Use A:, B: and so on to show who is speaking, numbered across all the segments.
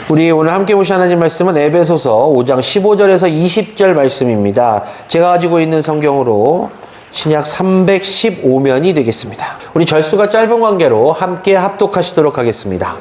A: 우리 오늘 함께 보실 하나님 말씀은 에베소서 5장 15절에서 20절 말씀입니다. 제가 가지고 있는 성경으로 신약 315면이 되겠습니다. 우리 절수가 짧은 관계로 함께 합독하시도록 하겠습니다.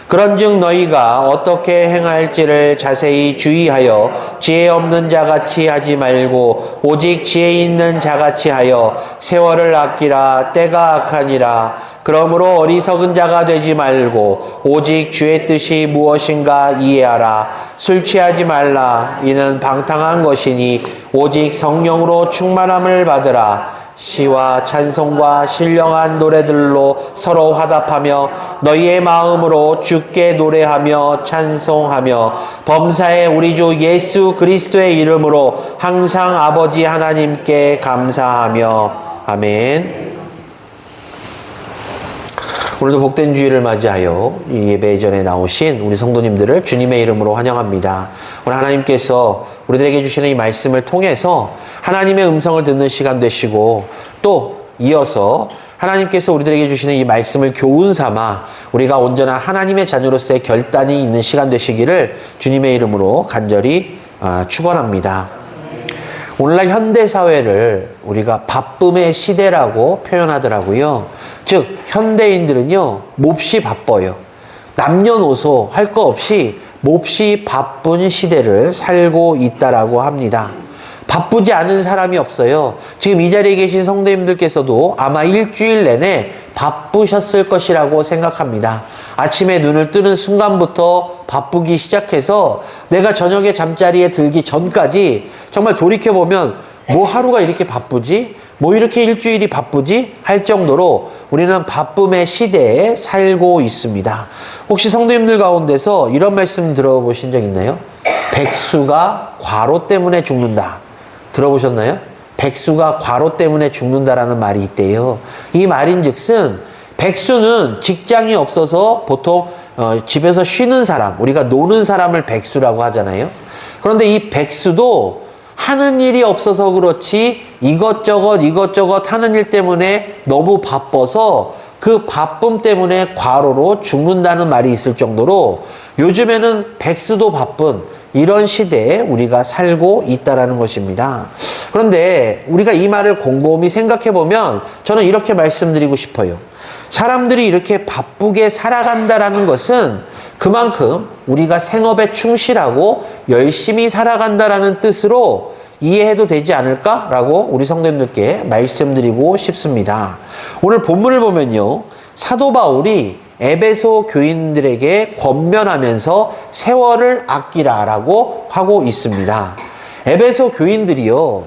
A: 그런즉 너희가 어떻게 행할지를 자세히 주의하여 지혜 없는 자같이 하지 말고 오직 지혜 있는 자같이 하여 세월을 아끼라. 때가 악하니라. 그러므로 어리석은 자가 되지 말고 오직 주의 뜻이 무엇인가 이해하라. 술 취하지 말라. 이는 방탕한 것이니 오직 성령으로 충만함을 받으라. 시와 찬송과 신령한 노래들로 서로 화답하며 너희의 마음으로 주께 노래하며 찬송하며 범사에 우리 주 예수 그리스도의 이름으로 항상 아버지 하나님께 감사하며. 아멘. 오늘도 복된 주일을 맞이하여 이 예배 전에 나오신 우리 성도님들을 주님의 이름으로 환영합니다. 오늘 하나님께서 우리들에게 주시는 이 말씀을 통해서 하나님의 음성을 듣는 시간 되시고, 또 이어서 하나님께서 우리들에게 주시는 이 말씀을 교훈 삼아 우리가 온전한 하나님의 자녀로서의 결단이 있는 시간 되시기를 주님의 이름으로 간절히 축원합니다. 오늘날 현대사회를 우리가 바쁨의 시대라고 표현하더라고요. 즉 현대인들은요 몹시 바빠요. 남녀노소 할 거 없이 몹시 바쁜 시대를 살고 있다라고 합니다. 바쁘지 않은 사람이 없어요. 지금 이 자리에 계신 성도님들께서도 아마 일주일 내내 바쁘셨을 것이라고 생각합니다. 아침에 눈을 뜨는 순간부터 바쁘기 시작해서 내가 저녁에 잠자리에 들기 전까지 정말 돌이켜보면 뭐 하루가 이렇게 바쁘지? 뭐 이렇게 일주일이 바쁘지? 할 정도로 우리는 바쁨의 시대에 살고 있습니다. 혹시 성도님들 가운데서 이런 말씀 들어보신 적 있나요? 백수가 과로 때문에 죽는다. 들어보셨나요? 백수가 과로 때문에 죽는다라는 말이 있대요. 이 말인즉슨 백수는 직장이 없어서 보통 집에서 쉬는 사람, 우리가 노는 사람을 백수라고 하잖아요. 그런데 이 백수도 하는 일이 없어서 그렇지 이것저것 하는 일 때문에 너무 바빠서 그 바쁨 때문에 과로로 죽는다는 말이 있을 정도로 요즘에는 백수도 바쁜 이런 시대에 우리가 살고 있다라는 것입니다. 그런데 우리가 이 말을 곰곰이 생각해 보면 저는 이렇게 말씀드리고 싶어요. 사람들이 이렇게 바쁘게 살아간다라는 것은 그만큼 우리가 생업에 충실하고 열심히 살아간다라는 뜻으로 이해해도 되지 않을까라고 우리 성도님들께 말씀드리고 싶습니다. 오늘 본문을 보면요, 사도 바울이 에베소 교인들에게 권면하면서 세월을 아끼라라고 하고 있습니다. 에베소 교인들이요,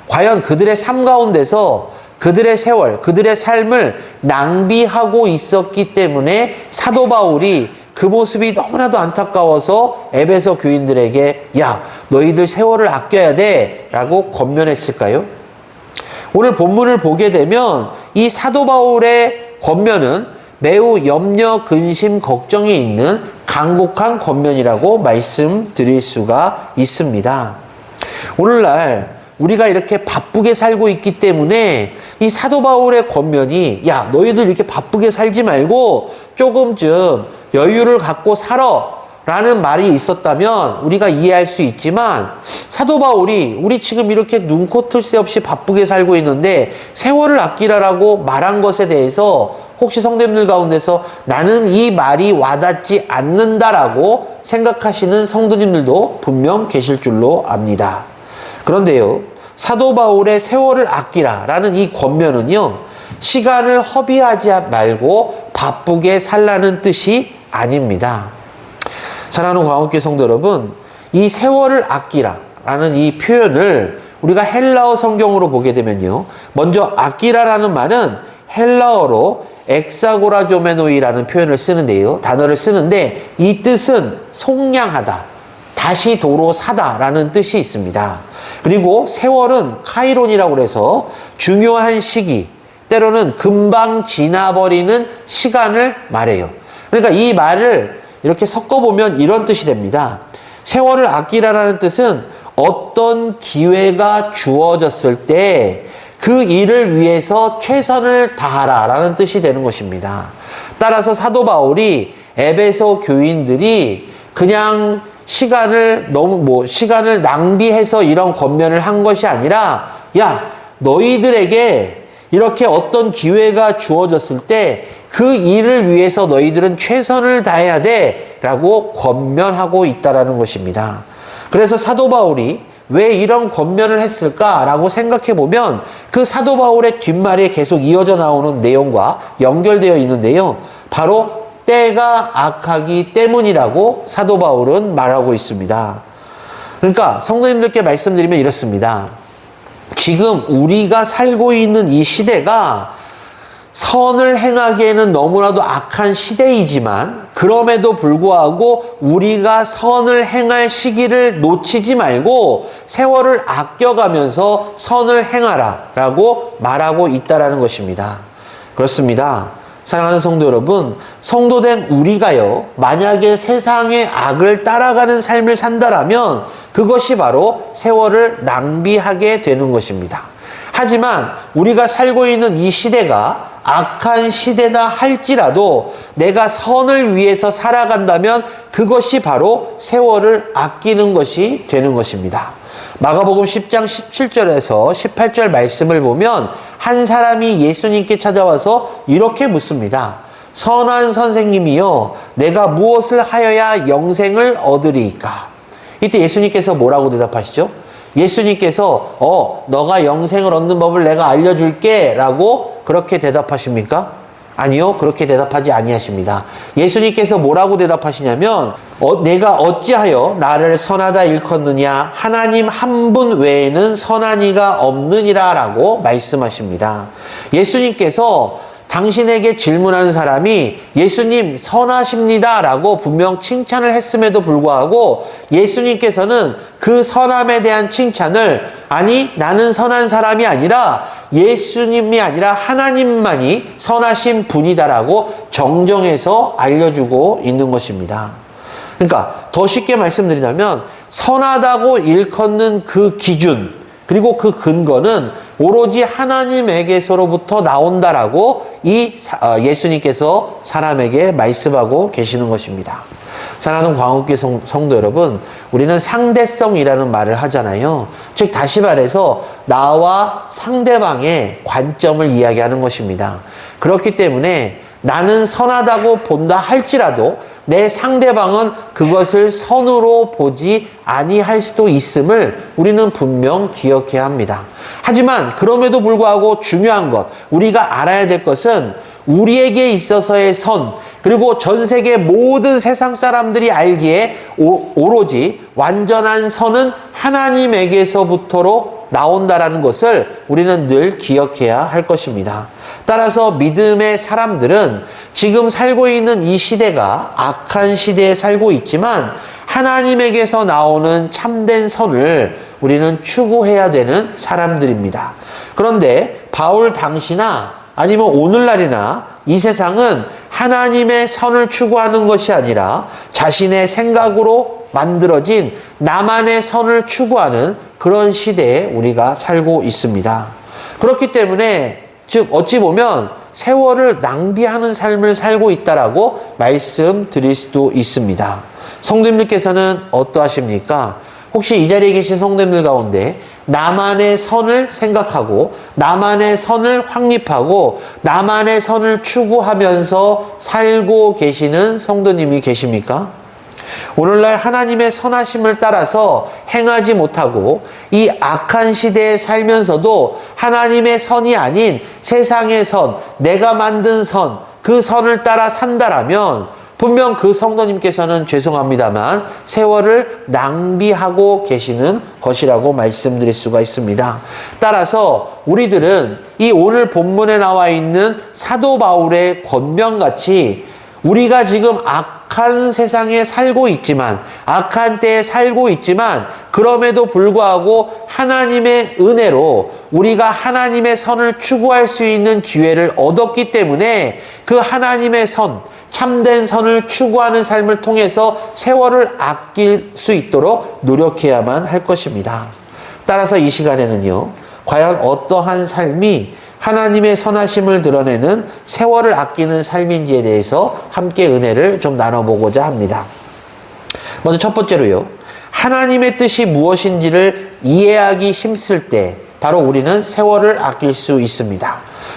A: 과연 그들의 삶 가운데서 그들의 세월, 그들의 삶을 낭비하고 있었기 때문에 사도 바울이 그 모습이 너무나도 안타까워서 에베소 교인들에게 야, 너희들 세월을 아껴야 돼 라고 권면했을까요? 오늘 본문을 보게 되면 이 사도 바울의 권면은 매우 염려, 근심, 걱정이 있는 간곡한 권면이라고 말씀드릴 수가 있습니다. 오늘날 우리가 이렇게 바쁘게 살고 있기 때문에 이 사도 바울의 권면이 야, 너희들 이렇게 바쁘게 살지 말고 조금쯤 여유를 갖고 살아 라는 말이 있었다면 우리가 이해할 수 있지만, 사도 바울이 우리 지금 이렇게 눈코 뜰 새 없이 바쁘게 살고 있는데 세월을 아끼라라고 말한 것에 대해서 혹시 성도님들 가운데서 나는 이 말이 와닿지 않는다라고 생각하시는 성도님들도 분명 계실 줄로 압니다. 그런데요, 사도 바울의 세월을 아끼라라는 이 권면은요, 시간을 허비하지 말고 바쁘게 살라는 뜻이 아닙니다. 사랑하는 광업교회 성도 여러분, 이 세월을 아끼라라는 이 표현을 우리가 헬라어 성경으로 보게 되면요, 먼저 아끼라라는 말은 헬라어로 엑사고라조메노이라는 표현을 쓰는데요, 단어를 쓰는데 이 뜻은 속량하다, 다시 도로 사다라는 뜻이 있습니다. 그리고 세월은 카이론이라고 해서 중요한 시기, 때로는 금방 지나버리는 시간을 말해요. 그러니까 이 말을 이렇게 섞어보면 이런 뜻이 됩니다. 세월을 아끼라라는 뜻은 어떤 기회가 주어졌을 때 그 일을 위해서 최선을 다하라라는 뜻이 되는 것입니다. 따라서 사도 바울이 에베소 교인들이 그냥 시간을 낭비해서 이런 권면을 한 것이 아니라, 야, 너희들에게 이렇게 어떤 기회가 주어졌을 때 그 일을 위해서 너희들은 최선을 다해야 돼 라고 권면하고 있다라는 것입니다. 그래서 사도 바울이 왜 이런 권면을 했을까라고 생각해 보면 그 사도 바울의 뒷말에 계속 이어져 나오는 내용과 연결되어 있는데요. 바로 때가 악하기 때문이라고 사도 바울은 말하고 있습니다. 그러니까 성도님들께 말씀드리면 이렇습니다. 지금 우리가 살고 있는 이 시대가 선을 행하기에는 너무나도 악한 시대이지만 그럼에도 불구하고 우리가 선을 행할 시기를 놓치지 말고 세월을 아껴가면서 선을 행하라 라고 말하고 있다라는 것입니다. 그렇습니다. 사랑하는 성도 여러분, 성도된 우리가요, 만약에 세상의 악을 따라가는 삶을 산다라면 그것이 바로 세월을 낭비하게 되는 것입니다. 하지만 우리가 살고 있는 이 시대가 악한 시대다 할지라도 내가 선을 위해서 살아간다면 그것이 바로 세월을 아끼는 것이 되는 것입니다. 마가복음 10장 17절에서 18절 말씀을 보면 한 사람이 예수님께 찾아와서 이렇게 묻습니다. 선한 선생님이여, 내가 무엇을 하여야 영생을 얻으리이까? 이때 예수님께서 뭐라고 대답하시죠? 예수님께서 너가 영생을 얻는 법을 내가 알려줄게 라고 그렇게 대답하십니까? 아니요, 그렇게 대답하지 아니하십니다. 예수님께서 뭐라고 대답하시냐면 내가 어찌하여 나를 선하다 일컫느냐? 하나님 한 분 외에는 선한 이가 없느니라 라고 말씀하십니다. 예수님께서 당신에게 질문한 사람이 예수님 선하십니다 라고 분명 칭찬을 했음에도 불구하고 예수님께서는 그 선함에 대한 칭찬을 아니 나는 선한 사람이 아니라 예수님이 아니라 하나님만이 선하신 분이다라고 정정해서 알려주고 있는 것입니다. 그러니까 더 쉽게 말씀드리자면 선하다고 일컫는 그 기준 그리고 그 근거는 오로지 하나님에게서로부터 나온다라고 예수님께서 사람에게 말씀하고 계시는 것입니다. 사랑하는 광옥교회 성도 여러분, 우리는 상대성이라는 말을 하잖아요. 즉 다시 말해서 나와 상대방의 관점을 이야기하는 것입니다. 그렇기 때문에 나는 선하다고 본다 할지라도 내 상대방은 그것을 선으로 보지 아니할 수도 있음을 우리는 분명 기억해야 합니다. 하지만 그럼에도 불구하고 중요한 것, 우리가 알아야 될 것은 우리에게 있어서의 선, 그리고 전 세계 모든 세상 사람들이 알기에 오로지 완전한 선은 하나님에게서부터로 나온다라는 것을 우리는 늘 기억해야 할 것입니다. 따라서 믿음의 사람들은 지금 살고 있는 이 시대가 악한 시대에 살고 있지만 하나님에게서 나오는 참된 선을 우리는 추구해야 되는 사람들입니다. 그런데 바울 당시나 아니면 오늘날이나 이 세상은 하나님의 선을 추구하는 것이 아니라 자신의 생각으로 만들어진 나만의 선을 추구하는 그런 시대에 우리가 살고 있습니다. 그렇기 때문에 즉 어찌 보면 세월을 낭비하는 삶을 살고 있다라고 말씀드릴 수도 있습니다. 성도님들께서는 어떠하십니까? 혹시 이 자리에 계신 성도님들 가운데 나만의 선을 생각하고 나만의 선을 확립하고 나만의 선을 추구하면서 살고 계시는 성도님이 계십니까? 오늘날 하나님의 선하심을 따라서 행하지 못하고 이 악한 시대에 살면서도 하나님의 선이 아닌 세상의 선, 내가 만든 선, 그 선을 따라 산다라면 분명 그 성도님께서는 죄송합니다만 세월을 낭비하고 계시는 것이라고 말씀드릴 수가 있습니다. 따라서 우리들은 이 오늘 본문에 나와 있는 사도 바울의 권면같이 우리가 지금 악한 세상에 살고 있지만 악한 때에 살고 있지만 그럼에도 불구하고 하나님의 은혜로 우리가 하나님의 선을 추구할 수 있는 기회를 얻었기 때문에 그 하나님의 선, 참된 선을 추구하는 삶을 통해서 세월을 아낄 수 있도록 노력해야만 할 것입니다. 따라서 이 시간에는요, 과연 어떠한 삶이 하나님의 선하심을 드러내는 세월을 아끼는 삶인지에 대해서 함께 은혜를 좀 나눠보고자 합니다. 먼저 첫 번째로요, 하나님의 뜻이 무엇인지를 이해하기 힘쓸 때 바로 우리는 세월을 아낄 수 있습니다.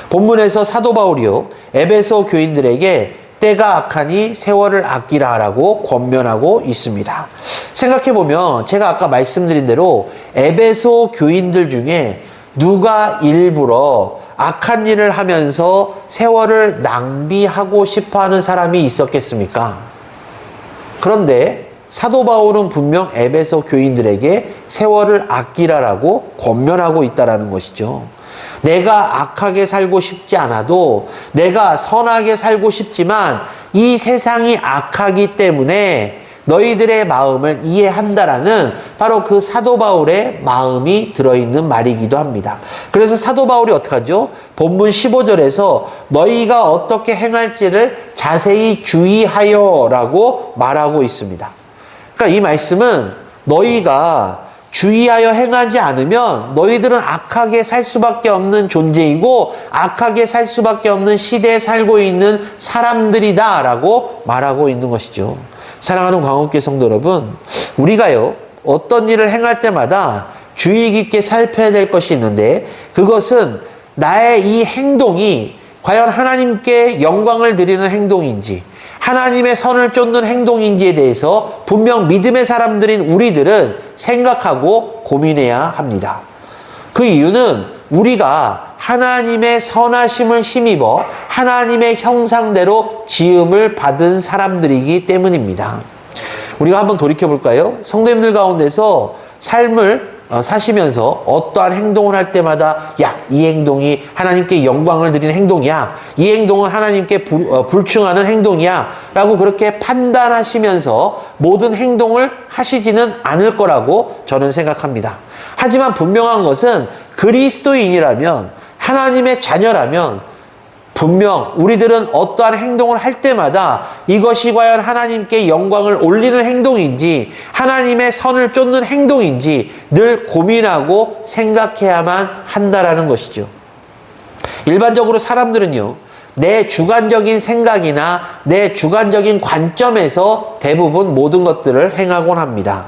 A: 본문에서 사도 바울이요, 에베소 교인들에게 때가 악하니 세월을 아끼라라고 권면하고 있습니다. 생각해보면 제가 아까 말씀드린 대로 에베소 교인들 중에 누가 일부러 악한 일을 하면서 세월을 낭비하고 싶어하는 사람이 있었겠습니까? 그런데 사도 바울은 분명 에베소 교인들에게 세월을 아끼라라고 권면하고 있다는 것이죠. 내가 악하게 살고 싶지 않아도 내가 선하게 살고 싶지만 이 세상이 악하기 때문에 너희들의 마음을 이해한다라는 바로 그 사도 바울의 마음이 들어있는 말이기도 합니다. 그래서 사도 바울이 어떻게 하죠? 본문 15절에서 너희가 어떻게 행할지를 자세히 주의하여 라고 말하고 있습니다. 그러니까 이 말씀은 너희가 주의하여 행하지 않으면 너희들은 악하게 살 수밖에 없는 존재이고 악하게 살 수밖에 없는 시대에 살고 있는 사람들이다 라고 말하고 있는 것이죠. 사랑하는 광업교회 성도 여러분, 우리가요 어떤 일을 행할 때마다 주의 깊게 살펴야 될 것이 있는데 그것은 나의 이 행동이 과연 하나님께 영광을 드리는 행동인지 하나님의 선을 쫓는 행동인지에 대해서 분명 믿음의 사람들인 우리들은 생각하고 고민해야 합니다. 그 이유는 우리가 하나님의 선하심을 힘입어 하나님의 형상대로 지음을 받은 사람들이기 때문입니다. 우리가 한번 돌이켜볼까요? 성도님들 가운데서 삶을 사시면서 어떠한 행동을 할 때마다 이 행동이 하나님께 영광을 드리는 행동이야. 이 행동은 하나님께 불충하는 행동이야. 라고 그렇게 판단하시면서 모든 행동을 하시지는 않을 거라고 저는 생각합니다. 하지만 분명한 것은 그리스도인이라면 하나님의 자녀라면 분명 우리들은 어떠한 행동을 할 때마다 이것이 과연 하나님께 영광을 올리는 행동인지 하나님의 선을 쫓는 행동인지 늘 고민하고 생각해야만 한다라는 것이죠. 일반적으로 사람들은요, 내 주관적인 생각이나 내 주관적인 관점에서 대부분 모든 것들을 행하곤 합니다.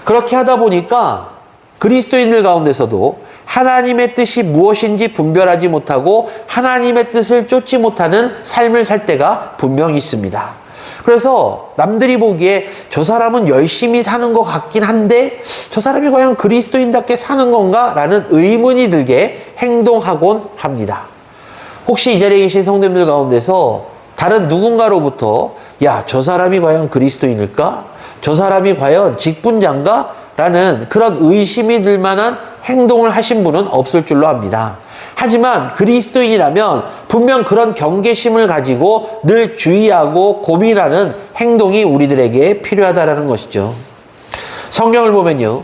A: 그렇게 하다 보니까 그리스도인들 가운데서도 하나님의 뜻이 무엇인지 분별하지 못하고 하나님의 뜻을 쫓지 못하는 삶을 살 때가 분명히 있습니다. 그래서 남들이 보기에 저 사람은 열심히 사는 것 같긴 한데 저 사람이 과연 그리스도인답게 사는 건가? 라는 의문이 들게 행동하곤 합니다. 혹시 이 자리에 계신 성도님들 가운데서 다른 누군가로부터 저 사람이 과연 그리스도인일까? 저 사람이 과연 직분자인가? 라는 그런 의심이 들 만한 행동을 하신 분은 없을 줄로 압니다. 하지만 그리스도인이라면 분명 그런 경계심을 가지고 늘 주의하고 고민하는 행동이 우리들에게 필요하다는 것이죠. 성경을 보면요,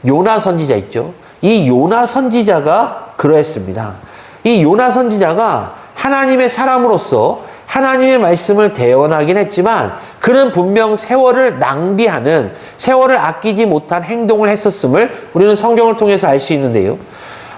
A: 요나 선지자 있죠. 이 요나 선지자가 그러했습니다. 이 요나 선지자가 하나님의 사람으로서 하나님의 말씀을 대언하긴 했지만 그는 분명 세월을 낭비하는, 세월을 아끼지 못한 행동을 했었음을 우리는 성경을 통해서 알 수 있는데요.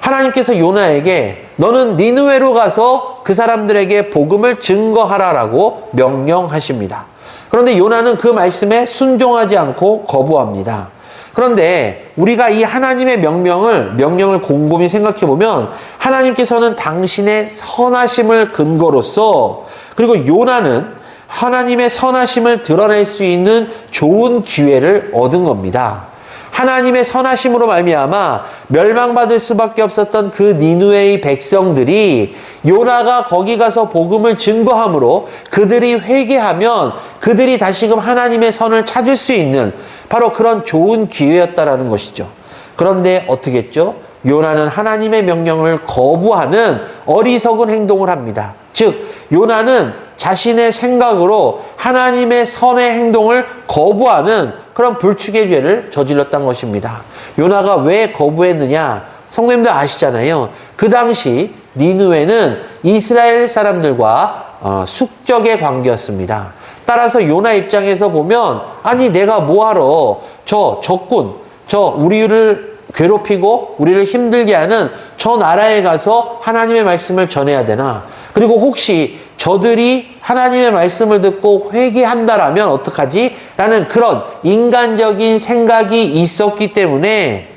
A: 하나님께서 요나에게 너는 니느웨로 가서 그 사람들에게 복음을 증거하라라고 명령하십니다. 그런데 요나는 그 말씀에 순종하지 않고 거부합니다. 그런데 우리가 이 하나님의 명령을 곰곰이 생각해 보면 하나님께서는 당신의 선하심을 근거로서 그리고 요나는 하나님의 선하심을 드러낼 수 있는 좋은 기회를 얻은 겁니다. 하나님의 선하심으로 말미암아 멸망받을 수밖에 없었던 그 니느웨의 백성들이 요나가 거기 가서 복음을 증거함으로 그들이 회개하면 그들이 다시금 하나님의 선을 찾을 수 있는 바로 그런 좋은 기회였다라는 것이죠. 그런데 어떻게 했죠? 요나는 하나님의 명령을 거부하는 어리석은 행동을 합니다. 즉 요나는 자신의 생각으로 하나님의 선의 행동을 거부하는 그런 불축의 죄를 저질렀던 것입니다. 요나가 왜 거부했느냐? 성도님들 아시잖아요. 그 당시 니느웨는 이스라엘 사람들과 숙적의 관계였습니다. 따라서 요나 입장에서 보면 아니 내가 뭐하러 저 적군, 저 우리를 괴롭히고 우리를 힘들게 하는 저 나라에 가서 하나님의 말씀을 전해야 되나? 그리고 혹시 저들이 하나님의 말씀을 듣고 회개한다라면 어떡하지? 라는 그런 인간적인 생각이 있었기 때문에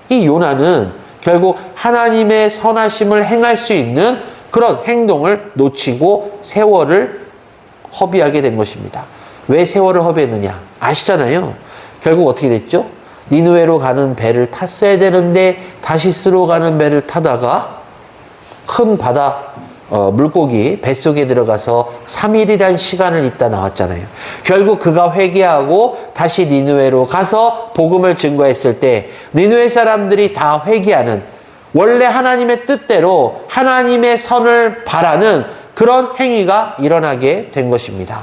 A: 이 요나는 결국 하나님의 선하심을 행할 수 있는 그런 행동을 놓치고 세월을 허비하게 된 것입니다. 왜 세월을 허비했느냐? 아시잖아요. 결국 어떻게 됐죠? 니느웨로 가는 배를 탔어야 되는데 다시스로 가는 배를 타다가 큰 바다 물고기 뱃속에 들어가서 3일이란 시간을 있다 나왔잖아요. 결국 그가 회개하고 다시 니느웨로 가서 복음을 증거했을 때 니느웨 사람들이 다 회개하는, 원래 하나님의 뜻대로 하나님의 선을 바라는 그런 행위가 일어나게 된 것입니다.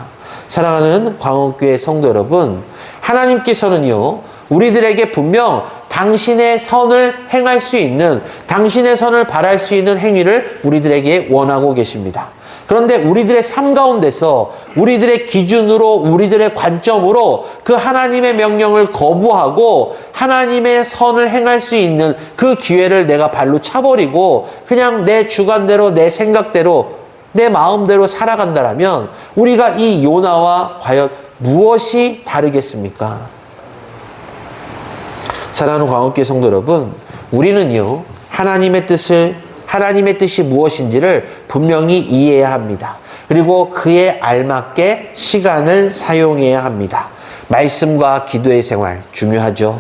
A: 사랑하는 광옥교회 성도 여러분, 하나님께서는요 우리들에게 분명 당신의 선을 행할 수 있는, 당신의 선을 바랄 수 있는 행위를 우리들에게 원하고 계십니다. 그런데 우리들의 삶 가운데서 우리들의 기준으로, 우리들의 관점으로 그 하나님의 명령을 거부하고 하나님의 선을 행할 수 있는 그 기회를 내가 발로 차버리고 그냥 내 주관대로, 내 생각대로, 내 마음대로 살아간다라면 우리가 이 요나와 과연 무엇이 다르겠습니까? 사랑하는 광옥교회 성도 여러분, 우리는요 하나님의 뜻이 무엇인지를 분명히 이해해야 합니다. 그리고 그에 알맞게 시간을 사용해야 합니다. 말씀과 기도의 생활 중요하죠.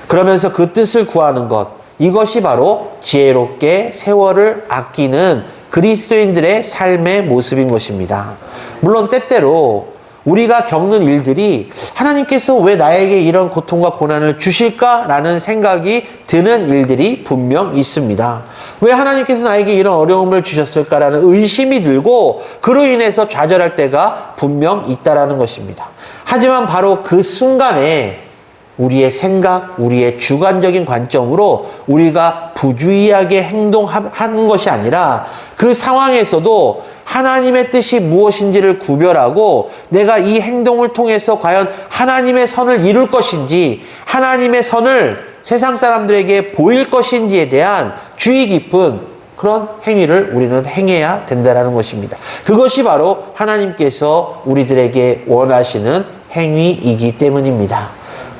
A: 그러면서 그 뜻을 구하는 것, 이것이 바로 지혜롭게 세월을 아끼는 그리스도인들의 삶의 모습인 것입니다. 물론 때때로 우리가 겪는 일들이 하나님께서 왜 나에게 이런 고통과 고난을 주실까라는 생각이 드는 일들이 분명 있습니다. 왜 하나님께서 나에게 이런 어려움을 주셨을까라는 의심이 들고 그로 인해서 좌절할 때가 분명 있다라는 것입니다. 하지만 바로 그 순간에 우리의 생각, 우리의 주관적인 관점으로 우리가 부주의하게 행동하는 것이 아니라 그 상황에서도 하나님의 뜻이 무엇인지를 구별하고 내가 이 행동을 통해서 과연 하나님의 선을 이룰 것인지, 하나님의 선을 세상 사람들에게 보일 것인지에 대한 주의 깊은 그런 행위를 우리는 행해야 된다는 것입니다. 그것이 바로 하나님께서 우리들에게 원하시는 행위이기 때문입니다.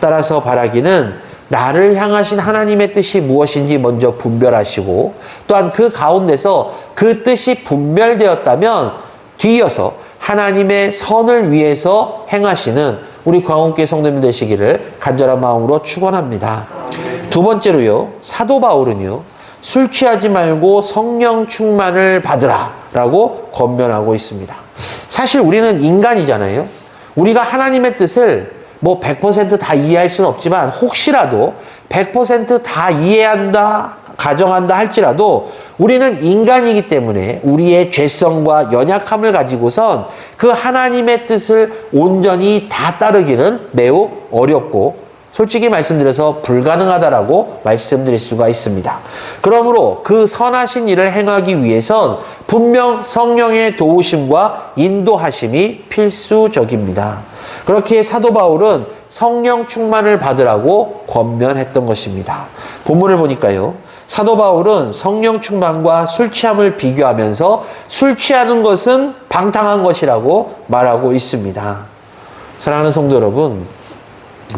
A: 따라서 바라기는 나를 향하신 하나님의 뜻이 무엇인지 먼저 분별하시고, 또한 그 가운데서 그 뜻이 분별되었다면 뒤이어서 하나님의 선을 위해서 행하시는 우리 광옥교회 성도님 되시기를 간절한 마음으로 축원합니다. 두 번째로요, 사도 바울은요 술 취하지 말고 성령 충만을 받으라 라고 권면하고 있습니다. 사실 우리는 인간이잖아요. 우리가 하나님의 뜻을 100% 다 이해할 수는 없지만 혹시라도 100% 다 이해한다, 가정한다 할지라도 우리는 인간이기 때문에 우리의 죄성과 연약함을 가지고선 그 하나님의 뜻을 온전히 다 따르기는 매우 어렵고 솔직히 말씀드려서 불가능하다라고 말씀드릴 수가 있습니다. 그러므로 그 선하신 일을 행하기 위해선 분명 성령의 도우심과 인도하심이 필수적입니다. 그렇게 사도 바울은 성령 충만을 받으라고 권면했던 것입니다. 본문을 보니까요, 사도 바울은 성령 충만과 술 취함을 비교하면서 술 취하는 것은 방탕한 것이라고 말하고 있습니다. 사랑하는 성도 여러분,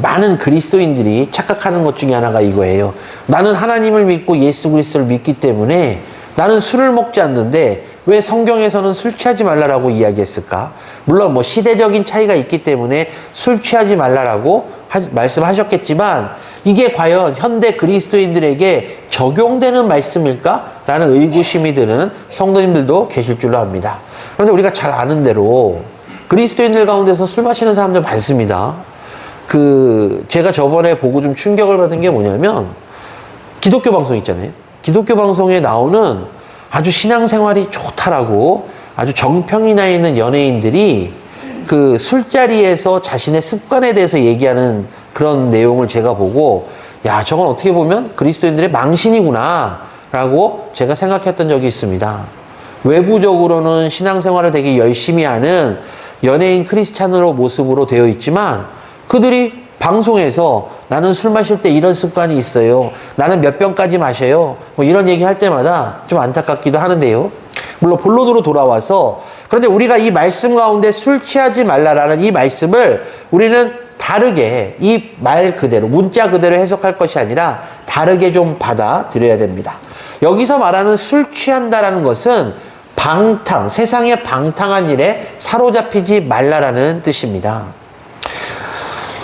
A: 많은 그리스도인들이 착각하는 것 중에 하나가 이거예요. 나는 하나님을 믿고 예수 그리스도를 믿기 때문에 나는 술을 먹지 않는데 왜 성경에서는 술 취하지 말라라고 이야기했을까? 물론 시대적인 차이가 있기 때문에 술 취하지 말라라고 말씀하셨겠지만 이게 과연 현대 그리스도인들에게 적용되는 말씀일까? 라는 의구심이 드는 성도님들도 계실 줄로 압니다. 그런데 우리가 잘 아는 대로 그리스도인들 가운데서 술 마시는 사람들 많습니다. 제가 저번에 보고 좀 충격을 받은 게 뭐냐면, 기독교 방송 있잖아요. 기독교 방송에 나오는 아주 신앙생활이 좋다라고 아주 정평이 나 있는 연예인들이 그 술자리에서 자신의 습관에 대해서 얘기하는 그런 내용을 제가 보고, 야, 저건 어떻게 보면 그리스도인들의 망신이구나 라고 제가 생각했던 적이 있습니다. 외부적으로는 신앙생활을 되게 열심히 하는 연예인 크리스찬으로 모습으로 되어 있지만 그들이 방송에서 나는 술 마실 때 이런 습관이 있어요. 나는 몇 병까지 마셔요. 뭐 이런 얘기 할 때마다 좀 안타깝기도 하는데요. 물론 본론으로 돌아와서 그런데 우리가 이 말씀 가운데 술 취하지 말라라는 이 말씀을 우리는 다르게 이 말 그대로 문자 그대로 해석할 것이 아니라 다르게 좀 받아들여야 됩니다. 여기서 말하는 술 취한다라는 것은 방탕, 세상의 방탕한 일에 사로잡히지 말라라는 뜻입니다.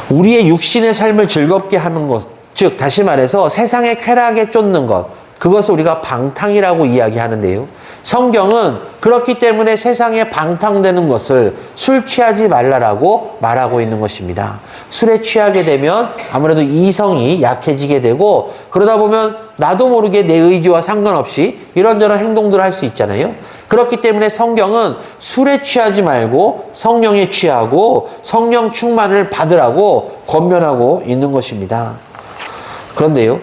A: 우리의 육신의 삶을 즐겁게 하는 것, 즉 다시 말해서 세상의 쾌락에 쫓는 것, 그것을 우리가 방탕이라고 이야기하는데요. 성경은 그렇기 때문에 세상에 방탕되는 것을 술 취하지 말라라고 말하고 있는 것입니다. 술에 취하게 되면 아무래도 이성이 약해지게 되고 그러다 보면 나도 모르게 내 의지와 상관없이 이런저런 행동들을 할 수 있잖아요. 그렇기 때문에 성경은 술에 취하지 말고 성령에 취하고 성령 충만을 받으라고 권면하고 있는 것입니다. 그런데요,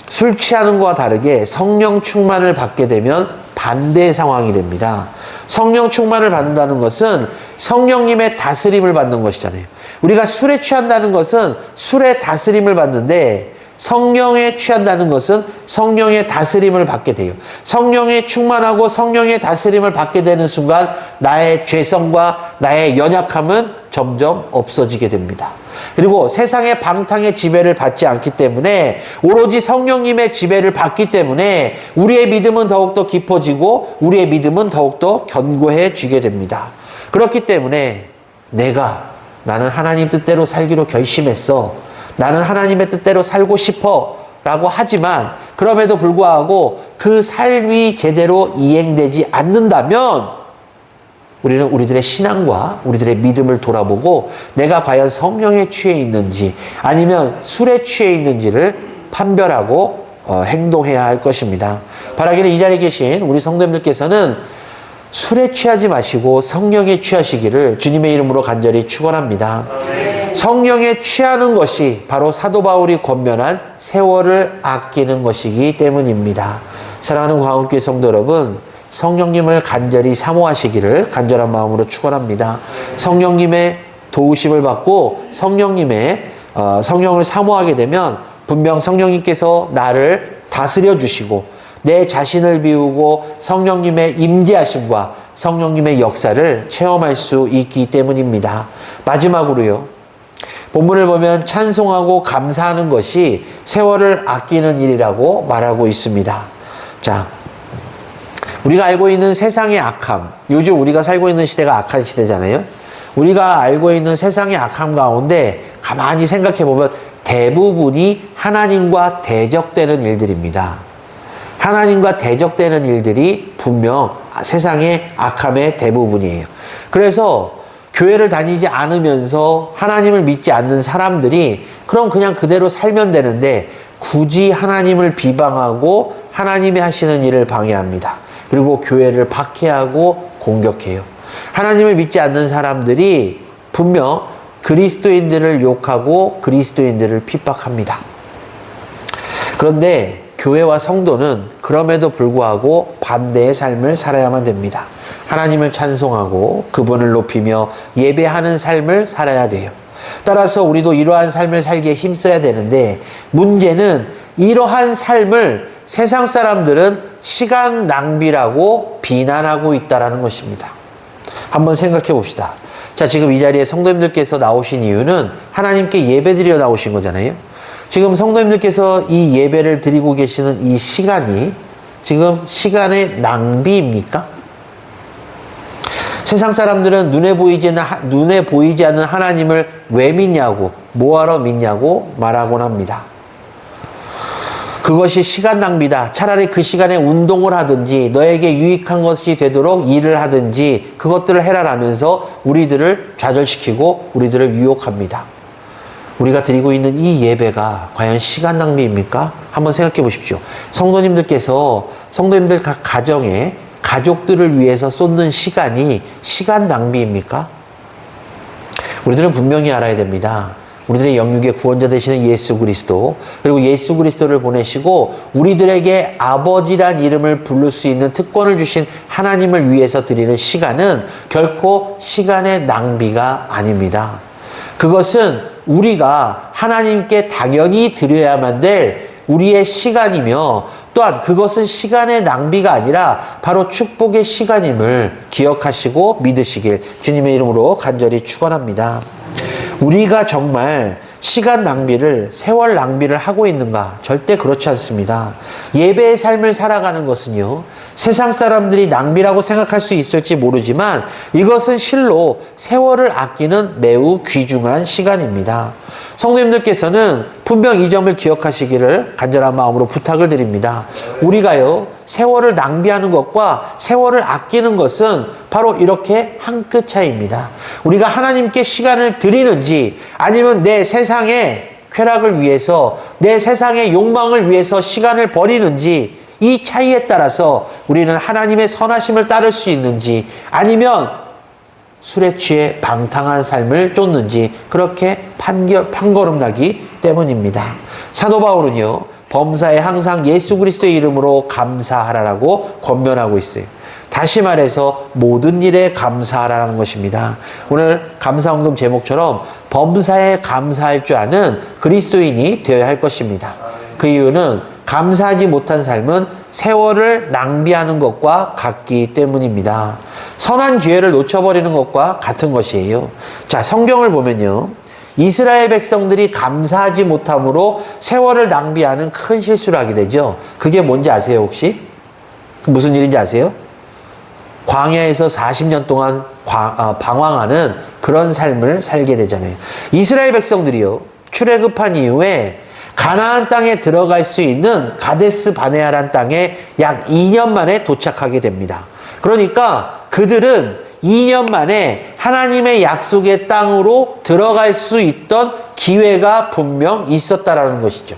A: 술 취하는 것과 다르게 성령 충만을 받게 되면 반대의 상황이 됩니다. 성령 충만을 받는다는 것은 성령님의 다스림을 받는 것이잖아요. 우리가 술에 취한다는 것은 술의 다스림을 받는데 성령에 취한다는 것은 성령의 다스림을 받게 돼요. 성령에 충만하고 성령의 다스림을 받게 되는 순간 나의 죄성과 나의 연약함은 점점 없어지게 됩니다. 그리고 세상의 방탕의 지배를 받지 않기 때문에 오로지 성령님의 지배를 받기 때문에 우리의 믿음은 더욱더 깊어지고 우리의 믿음은 더욱더 견고해지게 됩니다. 그렇기 때문에 나는 하나님 뜻대로 살기로 결심했어. 나는 하나님의 뜻대로 살고 싶어 라고 하지만 그럼에도 불구하고 그 삶이 제대로 이행되지 않는다면 우리는 우리들의 신앙과 우리들의 믿음을 돌아보고 내가 과연 성령에 취해 있는지 아니면 술에 취해 있는지를 판별하고 행동해야 할 것입니다. 바라기는 이 자리에 계신 우리 성도님들께서는 술에 취하지 마시고 성령에 취하시기를 주님의 이름으로 간절히 축원합니다. 성령에 취하는 것이 바로 사도 바울이 권면한 세월을 아끼는 것이기 때문입니다. 사랑하는 광운교회 성도 여러분, 성령님을 간절히 사모하시기를 간절한 마음으로 축원합니다. 성령님의 도우심을 받고 성령을 사모하게 되면 분명 성령님께서 나를 다스려 주시고 내 자신을 비우고 성령님의 임재하심과 성령님의 역사를 체험할 수 있기 때문입니다. 마지막으로요. 본문을 보면 찬송하고 감사하는 것이 세월을 아끼는 일이라고 말하고 있습니다. 자, 우리가 알고 있는 세상의 악함, 요즘 우리가 살고 있는 시대가 악한 시대잖아요. 우리가 알고 있는 세상의 악함 가운데 가만히 생각해 보면 대부분이 하나님과 대적되는 일들입니다. 하나님과 대적되는 일들이 분명 세상의 악함의 대부분이에요. 그래서 교회를 다니지 않으면서 하나님을 믿지 않는 사람들이 그럼 그냥 그대로 살면 되는데 굳이 하나님을 비방하고 하나님이 하시는 일을 방해합니다. 그리고 교회를 박해하고 공격해요. 하나님을 믿지 않는 사람들이 분명 그리스도인들을 욕하고 그리스도인들을 핍박합니다. 그런데 교회와 성도는 그럼에도 불구하고 반대의 삶을 살아야만 됩니다. 하나님을 찬송하고 그분을 높이며 예배하는 삶을 살아야 돼요. 따라서 우리도 이러한 삶을 살기에 힘써야 되는데 문제는 이러한 삶을 세상 사람들은 시간 낭비라고 비난하고 있다는 것입니다. 한번 생각해 봅시다. 자, 지금 이 자리에 성도님들께서 나오신 이유는 하나님께 예배드리러 나오신 거잖아요. 지금 성도님들께서 이 예배를 드리고 계시는 이 시간이 지금 시간의 낭비입니까? 세상 사람들은 눈에 보이지 않는 하나님을 왜 믿냐고, 뭐하러 믿냐고 말하곤 합니다. 그것이 시간 낭비다. 차라리 그 시간에 운동을 하든지 너에게 유익한 것이 되도록 일을 하든지 그것들을 해라라면서 우리들을 좌절시키고 우리들을 유혹합니다. 우리가 드리고 있는 이 예배가 과연 시간 낭비입니까? 한번 생각해 보십시오. 성도님들 각 가정에 가족들을 위해서 쏟는 시간이 시간 낭비입니까? 우리들은 분명히 알아야 됩니다. 우리들의 영육의 구원자 되시는 예수 그리스도, 그리고 예수 그리스도를 보내시고 우리들에게 아버지란 이름을 부를 수 있는 특권을 주신 하나님을 위해서 드리는 시간은 결코 시간의 낭비가 아닙니다. 그것은 우리가 하나님께 당연히 드려야만 될 우리의 시간이며, 또한 그것은 시간의 낭비가 아니라 바로 축복의 시간임을 기억하시고 믿으시길 주님의 이름으로 간절히 축원합니다. 우리가 정말 시간 낭비를, 세월 낭비를 하고 있는가? 절대 그렇지 않습니다. 예배의 삶을 살아가는 것은요, 세상 사람들이 낭비라고 생각할 수 있을지 모르지만 이것은 실로 세월을 아끼는 매우 귀중한 시간입니다. 성도님들께서는 분명 이 점을 기억하시기를 간절한 마음으로 부탁을 드립니다. 우리가요, 세월을 낭비하는 것과 세월을 아끼는 것은 바로 이렇게 한 끗 차이입니다. 우리가 하나님께 시간을 드리는지 아니면 내 세상의 쾌락을 위해서, 내 세상의 욕망을 위해서 시간을 버리는지, 이 차이에 따라서 우리는 하나님의 선하심을 따를 수 있는지 아니면 술에 취해 방탕한 삶을 쫓는지 그렇게 판거름나기 때문입니다. 사도 바울은요, 범사에 항상 예수 그리스도의 이름으로 감사하라라고 권면하고 있어요. 다시 말해서 모든 일에 감사하라는 것입니다. 오늘 감사헌금 제목처럼 범사에 감사할 줄 아는 그리스도인이 되어야 할 것입니다. 그 이유는 감사하지 못한 삶은 세월을 낭비하는 것과 같기 때문입니다. 선한 기회를 놓쳐버리는 것과 같은 것이에요. 자, 성경을 보면요, 이스라엘 백성들이 감사하지 못함으로 세월을 낭비하는 큰 실수를 하게 되죠. 그게 뭔지 아세요, 혹시? 무슨 일인지 아세요? 광야에서 40년 동안 방황하는 그런 삶을 살게 되잖아요. 이스라엘 백성들이요, 출애굽한 이후에 가나안 땅에 들어갈 수 있는 가데스 바네아란 땅에 약 2년 만에 도착하게 됩니다. 그러니까 그들은 2년 만에 하나님의 약속의 땅으로 들어갈 수 있던 기회가 분명 있었다라는 것이죠.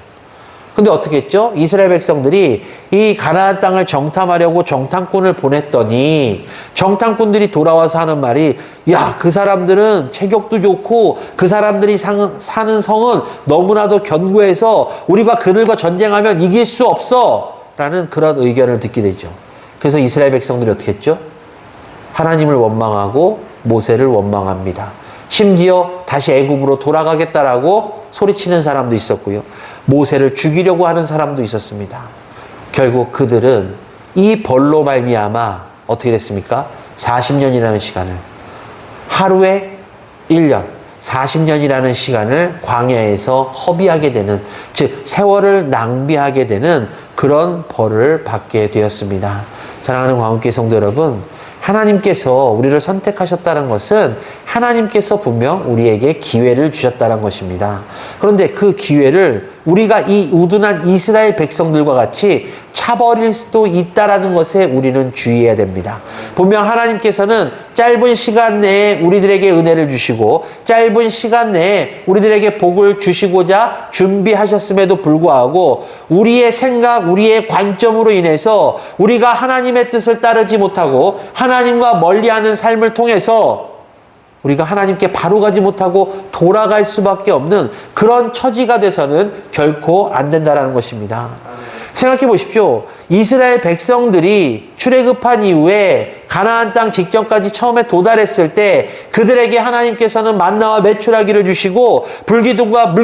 A: 근데 어떻게 했죠? 이스라엘 백성들이 이 가나안 땅을 정탐하려고 정탐꾼을 보냈더니 정탐꾼들이 돌아와서 하는 말이, 야, 그 사람들은 체격도 좋고 그 사람들이 사는 성은 너무나도 견고해서 우리가 그들과 전쟁하면 이길 수 없어 라는 그런 의견을 듣게 되죠. 그래서 이스라엘 백성들이 어떻게 했죠? 하나님을 원망하고 모세를 원망합니다. 심지어 다시 애굽으로 돌아가겠다라고 소리치는 사람도 있었고요, 모세를 죽이려고 하는 사람도 있었습니다. 결국 그들은 이 벌로 말미암아 어떻게 됐습니까? 40년이라는 시간을, 하루에 1년, 40년이라는 시간을 광야에서 허비하게 되는, 즉 세월을 낭비하게 되는 그런 벌을 받게 되었습니다. 사랑하는 광운교회 성도 여러분, 하나님께서 우리를 선택하셨다는 것은 하나님께서 분명 우리에게 기회를 주셨다는 것입니다. 그런데 그 기회를 우리가 이 우둔한 이스라엘 백성들과 같이 차버릴 수도 있다는 것에 우리는 주의해야 됩니다. 분명 하나님께서는 짧은 시간 내에 우리들에게 은혜를 주시고 짧은 시간 내에 우리들에게 복을 주시고자 준비하셨음에도 불구하고 우리의 생각, 우리의 관점으로 인해서 우리가 하나님의 뜻을 따르지 못하고 하나님과 멀리하는 삶을 통해서 우리가 하나님께 바로 가지 못하고 돌아갈 수밖에 없는 그런 처지가 돼서는 결코 안 된다는 것입니다. 생각해 보십시오. 이스라엘 백성들이 출애굽한 이후에 가나안 땅 직전까지 처음에 도달했을 때 그들에게 하나님께서는 만나와 메추라기를 주시고 불기둥과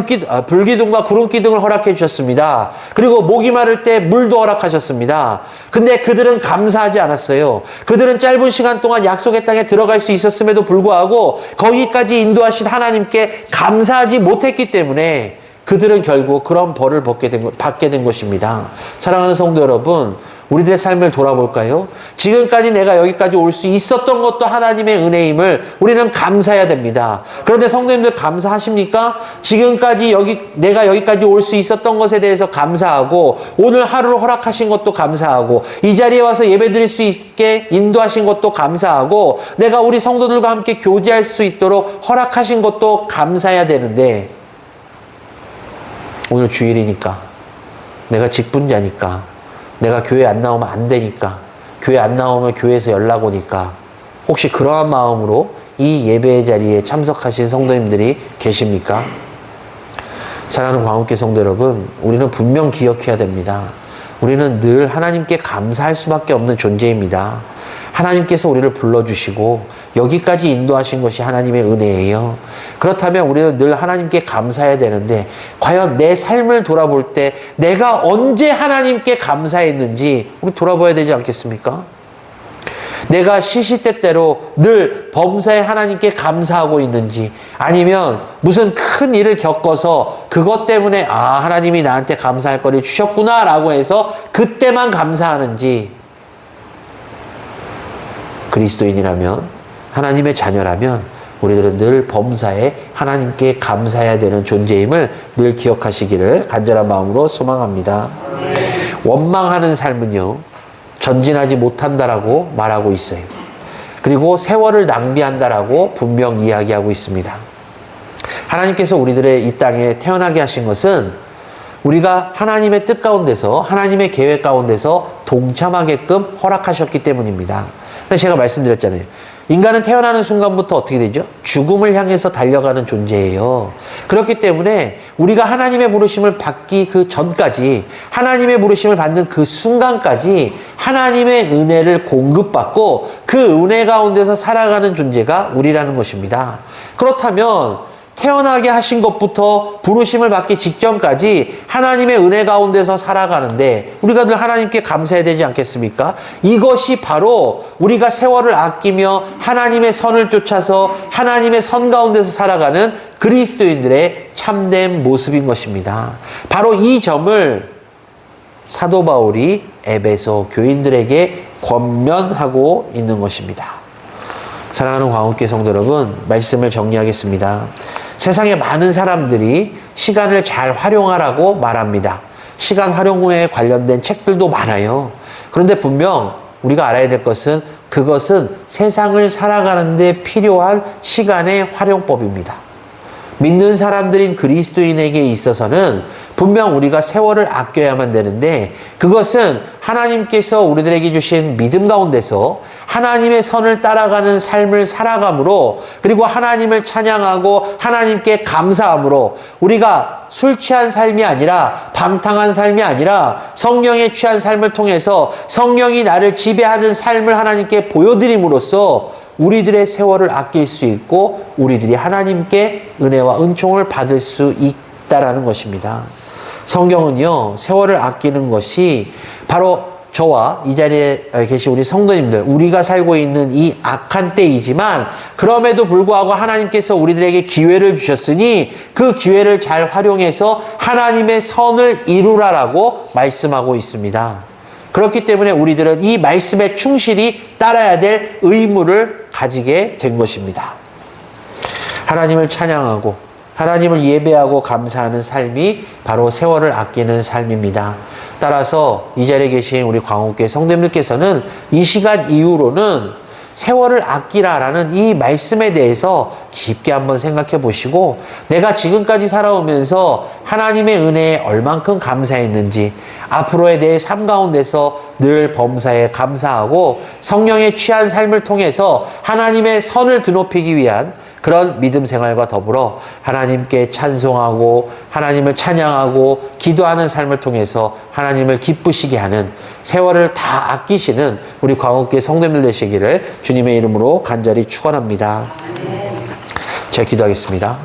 A: 구름기둥을 허락해 주셨습니다. 그리고 목이 마를 때 물도 허락하셨습니다. 근데 그들은 감사하지 않았어요. 그들은 짧은 시간 동안 약속의 땅에 들어갈 수 있었음에도 불구하고 거기까지 인도하신 하나님께 감사하지 못했기 때문에 그들은 결국 그런 벌을 받게 된 것입니다. 사랑하는 성도 여러분, 우리들의 삶을 돌아볼까요? 지금까지 내가 여기까지 올 수 있었던 것도 하나님의 은혜임을 우리는 감사해야 됩니다. 그런데 성도님들 감사하십니까? 지금까지 내가 여기까지 올 수 있었던 것에 대해서 감사하고 오늘 하루를 허락하신 것도 감사하고 이 자리에 와서 예배드릴 수 있게 인도하신 것도 감사하고 내가 우리 성도들과 함께 교제할 수 있도록 허락하신 것도 감사해야 되는데 오늘 주일이니까, 내가 직분자니까, 내가 교회 안 나오면 안 되니까, 교회 안 나오면 교회에서 연락 오니까, 혹시 그러한 마음으로 이 예배의 자리에 참석하신 성도님들이 계십니까? 사랑하는 광업교 성도 여러분, 우리는 분명 기억해야 됩니다. 우리는 늘 하나님께 감사할 수밖에 없는 존재입니다. 하나님께서 우리를 불러주시고 여기까지 인도하신 것이 하나님의 은혜예요. 그렇다면 우리는 늘 하나님께 감사해야 되는데 과연 내 삶을 돌아볼 때 내가 언제 하나님께 감사했는지 우리 돌아봐야 되지 않겠습니까? 내가 시시때때로 늘 범사에 하나님께 감사하고 있는지, 아니면 무슨 큰 일을 겪어서 그것 때문에 하나님이 나한테 감사할 거리 주셨구나 라고 해서 그때만 감사하는지, 그리스도인이라면, 하나님의 자녀라면 우리들은 늘 범사에 하나님께 감사해야 되는 존재임을 늘 기억하시기를 간절한 마음으로 소망합니다. 원망하는 삶은요, 전진하지 못한다라고 말하고 있어요. 그리고 세월을 낭비한다라고 분명 이야기하고 있습니다. 하나님께서 우리들의 이 땅에 태어나게 하신 것은 우리가 하나님의 뜻 가운데서, 하나님의 계획 가운데서 동참하게끔 허락하셨기 때문입니다. 근데 제가 말씀드렸잖아요. 인간은 태어나는 순간부터 어떻게 되죠? 죽음을 향해서 달려가는 존재예요. 그렇기 때문에 우리가 하나님의 부르심을 받기 그 전까지, 하나님의 부르심을 받는 그 순간까지 하나님의 은혜를 공급받고 그 은혜 가운데서 살아가는 존재가 우리라는 것입니다. 그렇다면 태어나게 하신 것부터 부르심을 받기 직전까지 하나님의 은혜 가운데서 살아가는데 우리가 늘 하나님께 감사해야 되지 않겠습니까? 이것이 바로 우리가 세월을 아끼며 하나님의 선을 쫓아서 하나님의 선 가운데서 살아가는 그리스도인들의 참된 모습인 것입니다. 바로 이 점을 사도 바울이 에베소 교인들에게 권면하고 있는 것입니다. 사랑하는 광업교 성도 여러분, 말씀을 정리하겠습니다. 세상에 많은 사람들이 시간을 잘 활용하라고 말합니다. 시간 활용에 관련된 책들도 많아요. 그런데 분명 우리가 알아야 될 것은 그것은 세상을 살아가는 데 필요한 시간의 활용법입니다. 믿는 사람들인 그리스도인에게 있어서는 분명 우리가 세월을 아껴야만 되는데 그것은 하나님께서 우리들에게 주신 믿음 가운데서 하나님의 선을 따라가는 삶을 살아감으로, 그리고 하나님을 찬양하고 하나님께 감사함으로 우리가 술 취한 삶이 아니라, 방탕한 삶이 아니라 성령에 취한 삶을 통해서 성령이 나를 지배하는 삶을 하나님께 보여드림으로써 우리들의 세월을 아낄 수 있고 우리들이 하나님께 은혜와 은총을 받을 수 있다라는 것입니다. 성경은요, 세월을 아끼는 것이 바로 저와 이 자리에 계신 우리 성도님들, 우리가 살고 있는 이 악한 때이지만 그럼에도 불구하고 하나님께서 우리들에게 기회를 주셨으니 그 기회를 잘 활용해서 하나님의 선을 이루라라고 말씀하고 있습니다. 그렇기 때문에 우리들은 이 말씀에 충실히 따라야 될 의무를 가지게 된 것입니다. 하나님을 찬양하고 하나님을 예배하고 감사하는 삶이 바로 세월을 아끼는 삶입니다. 따라서 이 자리에 계신 우리 광옥교회 성도님들께서는 이 시간 이후로는 세월을 아끼라라는 이 말씀에 대해서 깊게 한번 생각해 보시고, 내가 지금까지 살아오면서 하나님의 은혜에 얼만큼 감사했는지, 앞으로의 내 삶 가운데서 늘 범사에 감사하고 성령에 취한 삶을 통해서 하나님의 선을 드높이기 위한 그런 믿음 생활과 더불어 하나님께 찬송하고 하나님을 찬양하고 기도하는 삶을 통해서 하나님을 기쁘시게 하는, 세월을 다 아끼시는 우리 광옥교회 성도님들 되시기를 주님의 이름으로 간절히 축원합니다. 제가 기도하겠습니다.